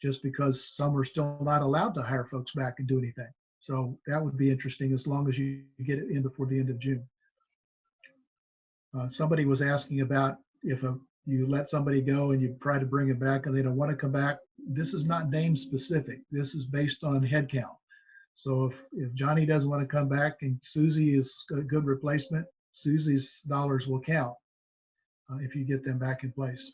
just because some are still not allowed to hire folks back and do anything. So that would be interesting as long as you get it in before the end of June. Somebody was asking about if you let somebody go and you try to bring them back and they don't want to come back. This is not name specific. This is based on head count. So if Johnny doesn't want to come back and Susie is a good replacement, Susie's dollars will count if you get them back in place.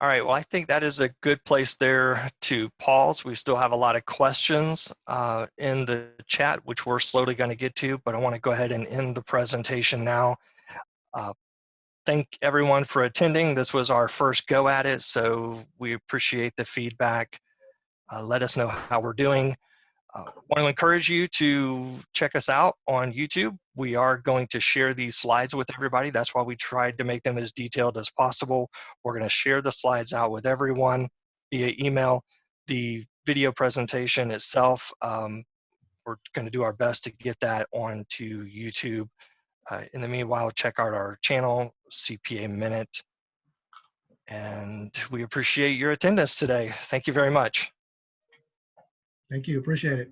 All right, well, I think that is a good place there to pause. We still have a lot of questions in the chat, which we're slowly going to get to, but I want to go ahead and end the presentation now. Thank everyone for attending. This was our first go at it, so we appreciate the feedback. Let us know how we're doing. Want to encourage you to check us out on YouTube. We are going to share these slides with everybody. That's why we tried to make them as detailed as possible. We're going to share the slides out with everyone via email. The video presentation itself, we're going to do our best to get that onto YouTube. In the meanwhile, check out our channel, CPA Minute. And we appreciate your attendance today. Thank you very much. Thank you. Appreciate it.